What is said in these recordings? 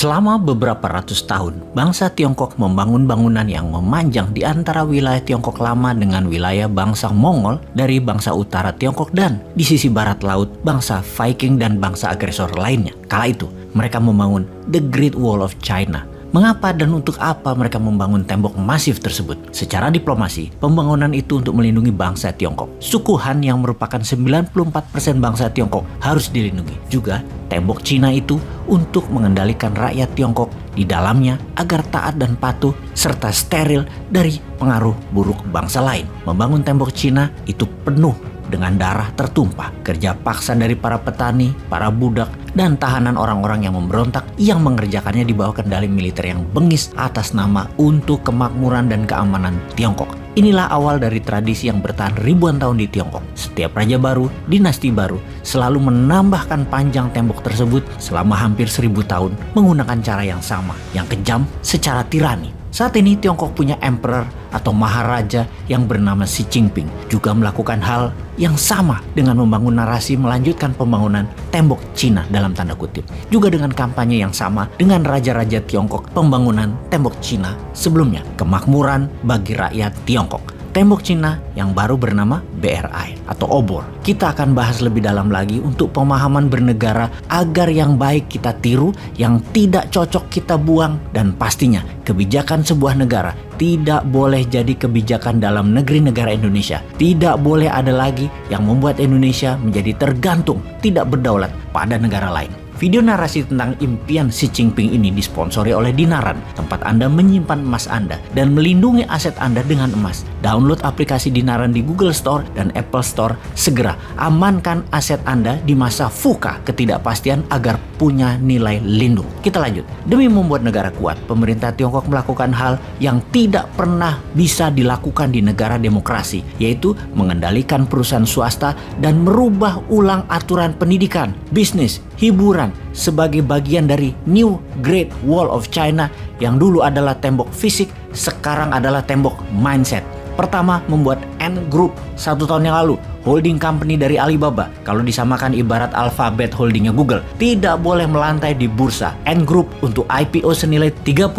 Selama beberapa ratus tahun, bangsa Tiongkok membangun bangunan yang memanjang di antara wilayah Tiongkok lama dengan wilayah bangsa Mongol dari bangsa utara Tiongkok dan di sisi barat laut bangsa Viking dan bangsa agresor lainnya. Kala itu, mereka membangun The Great Wall of China. Mengapa dan untuk apa mereka membangun tembok masif tersebut? Secara diplomasi, pembangunan itu untuk melindungi bangsa Tiongkok. Suku Han yang merupakan 94% bangsa Tiongkok harus dilindungi. Juga, tembok Cina itu untuk mengendalikan rakyat Tiongkok di dalamnya agar taat dan patuh serta steril dari pengaruh buruk bangsa lain. Membangun tembok Cina itu penuh dengan darah tertumpah, kerja paksa dari para petani, para budak, dan tahanan orang-orang yang memberontak yang mengerjakannya di bawah kendali militer yang bengis atas nama untuk kemakmuran dan keamanan Tiongkok. Inilah awal dari tradisi yang bertahan ribuan tahun di Tiongkok. Setiap raja baru, dinasti baru, selalu menambahkan panjang tembok tersebut selama hampir 1000 tahun menggunakan cara yang sama, yang kejam secara tirani. Saat ini Tiongkok punya emperor atau maharaja yang bernama Xi Jinping juga melakukan hal yang sama dengan membangun narasi melanjutkan pembangunan tembok Cina dalam tanda kutip. Juga dengan kampanye yang sama dengan raja-raja Tiongkok pembangunan tembok Cina sebelumnya, kemakmuran bagi rakyat Tiongkok. Tembok Cina yang baru bernama BRI atau obor. Kita akan bahas lebih dalam lagi untuk pemahaman bernegara agar yang baik kita tiru, yang tidak cocok kita buang, dan pastinya kebijakan sebuah negara tidak boleh jadi kebijakan dalam negeri negara Indonesia. Tidak boleh ada lagi yang membuat Indonesia menjadi tergantung, tidak berdaulat pada negara lain. Video narasi tentang impian Xi Jinping ini disponsori oleh Dinaran, tempat Anda menyimpan emas Anda dan melindungi aset Anda dengan emas. Download aplikasi Dinaran di Google Store dan Apple Store. Segera amankan aset Anda di masa VUCA ketidakpastian agar punya nilai lindung. Kita lanjut. Demi membuat negara kuat, pemerintah Tiongkok melakukan hal yang tidak pernah bisa dilakukan di negara demokrasi, yaitu mengendalikan perusahaan swasta dan merubah ulang aturan pendidikan, bisnis, hiburan sebagai bagian dari New Great Wall of China yang dulu adalah tembok fisik, sekarang adalah tembok mindset. Pertama, membuat Ant Group 1 tahun yang lalu, holding company dari Alibaba, kalau disamakan ibarat Alphabet holdingnya Google, tidak boleh melantai di bursa. Ant Group untuk IPO senilai 37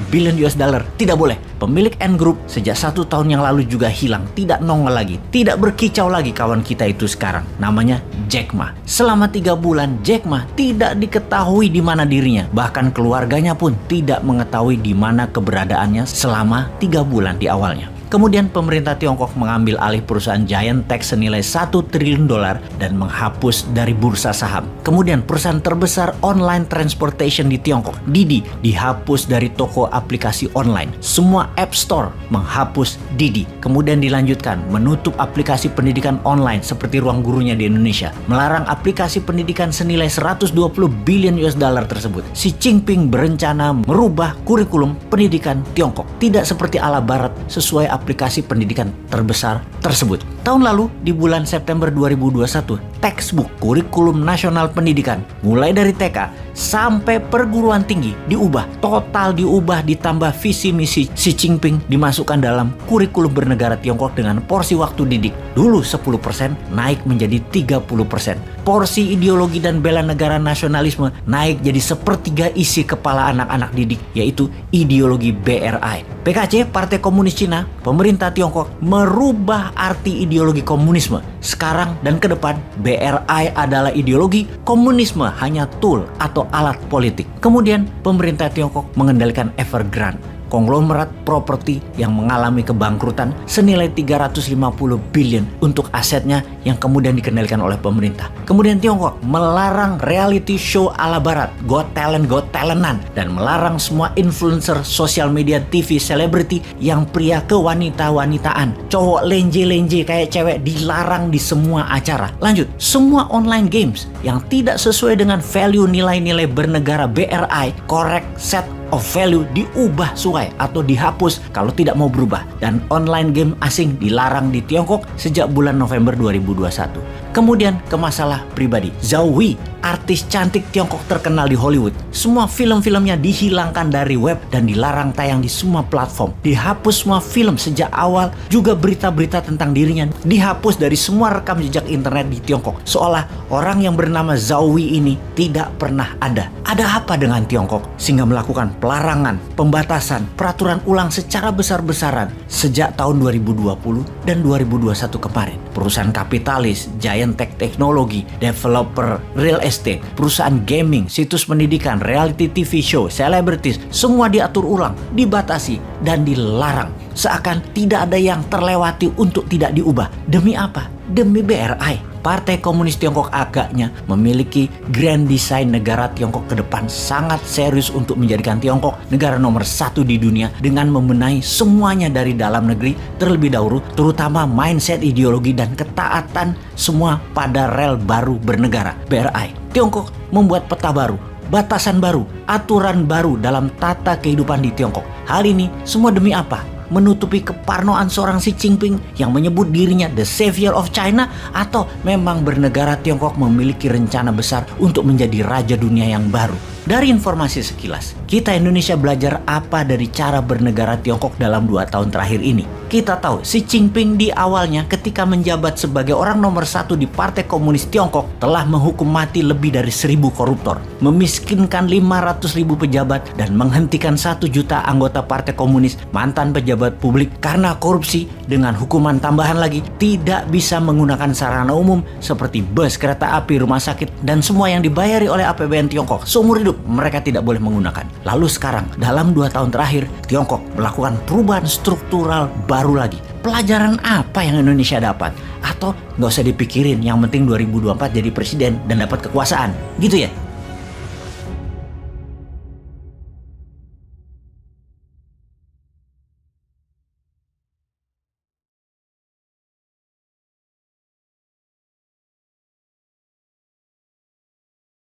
billion US dollar, tidak boleh. Pemilik Ant Group sejak 1 tahun yang lalu juga hilang, tidak nongol lagi, tidak berkicau lagi kawan kita itu sekarang. Namanya Jack Ma. Selama 3 bulan, Jack Ma tidak diketahui di mana dirinya, bahkan keluarganya pun tidak mengetahui di mana keberadaannya selama 3 bulan di awalnya. Kemudian pemerintah Tiongkok mengambil alih perusahaan Giant Tech senilai 1 triliun dolar dan menghapus dari bursa saham. Kemudian perusahaan terbesar online transportation di Tiongkok, Didi, dihapus dari toko aplikasi online. Semua App Store menghapus Didi. Kemudian dilanjutkan menutup aplikasi pendidikan online seperti Ruang Gurunya di Indonesia. Melarang aplikasi pendidikan senilai 120 billion US dollar tersebut. Xi Jinping berencana merubah kurikulum pendidikan Tiongkok. Tidak seperti ala barat sesuai aplikasi pendidikan terbesar tersebut. Tahun lalu di bulan September 2021, textbook kurikulum nasional pendidikan mulai dari TK sampai perguruan tinggi diubah, total diubah, ditambah visi misi Xi Jinping dimasukkan dalam kurikulum bernegara Tiongkok dengan porsi waktu didik dulu 10% naik menjadi 30%. Porsi ideologi dan bela negara nasionalisme naik jadi sepertiga isi kepala anak-anak didik, yaitu ideologi BRI. PKC, Partai Komunis Cina, pemerintah Tiongkok merubah arti ideologi komunisme. Sekarang dan ke depan, BRI adalah ideologi komunisme hanya tool atau alat politik. Kemudian pemerintah Tiongkok mengendalikan Evergrande, konglomerat properti yang mengalami kebangkrutan senilai 350 billion untuk asetnya yang kemudian dikendalikan oleh pemerintah. Kemudian Tiongkok melarang reality show ala barat, Got Talentan, dan melarang semua influencer sosial media, TV, selebriti yang pria kewanita-wanitaan, cowok lenje-lenje kayak cewek dilarang di semua acara. Lanjut, semua online games yang tidak sesuai dengan value nilai-nilai bernegara BRI, correct set of value diubah suai atau dihapus kalau tidak mau berubah, dan online game asing dilarang di Tiongkok sejak bulan November 2021. Kemudian ke masalah pribadi. Zhao Wei, artis cantik Tiongkok terkenal di Hollywood. Semua film-filmnya dihilangkan dari web dan dilarang tayang di semua platform. Dihapus semua film sejak awal, juga berita-berita tentang dirinya dihapus dari semua rekam jejak internet di Tiongkok. Seolah orang yang bernama Zhao Wei ini tidak pernah ada. Ada apa dengan Tiongkok sehingga melakukan pelarangan, pembatasan, peraturan ulang secara besar-besaran sejak tahun 2020 dan 2021 kemarin? Perusahaan kapitalis, giant tech teknologi, developer real estate, perusahaan gaming, situs pendidikan, reality TV show, selebritis, semua diatur ulang, dibatasi, dan dilarang. Seakan tidak ada yang terlewati untuk tidak diubah. Demi apa? Demi BRI. Partai Komunis Tiongkok agaknya memiliki grand design negara Tiongkok ke depan sangat serius untuk menjadikan Tiongkok negara nomor 1 di dunia dengan membenahi semuanya dari dalam negeri terlebih dahulu, terutama mindset, ideologi, dan ketaatan semua pada rel baru bernegara, BRI. Tiongkok membuat peta baru, batasan baru, aturan baru dalam tata kehidupan di Tiongkok. Hal ini semua demi apa? Menutupi keparnoan seorang Xi Jinping yang menyebut dirinya the savior of China, atau memang bernegara Tiongkok memiliki rencana besar untuk menjadi raja dunia yang baru? Dari informasi sekilas, kita Indonesia belajar apa dari cara bernegara Tiongkok dalam 2 tahun terakhir ini? Kita tahu Xi Jinping di awalnya ketika menjabat sebagai orang nomor 1 di Partai Komunis Tiongkok telah menghukum mati lebih dari 1.000 koruptor, memiskinkan 500.000 pejabat, dan menghentikan 1 juta anggota Partai Komunis mantan pejabat publik karena korupsi, dengan hukuman tambahan lagi tidak bisa menggunakan sarana umum seperti bus, kereta api, rumah sakit, dan semua yang dibayari oleh APBN Tiongkok. Seumur hidup mereka tidak boleh menggunakan. Lalu sekarang dalam 2 tahun terakhir Tiongkok melakukan perubahan struktural baru lagi. Pelajaran apa yang Indonesia dapat? Atau nggak usah dipikirin, yang penting 2024 jadi presiden dan dapat kekuasaan gitu ya?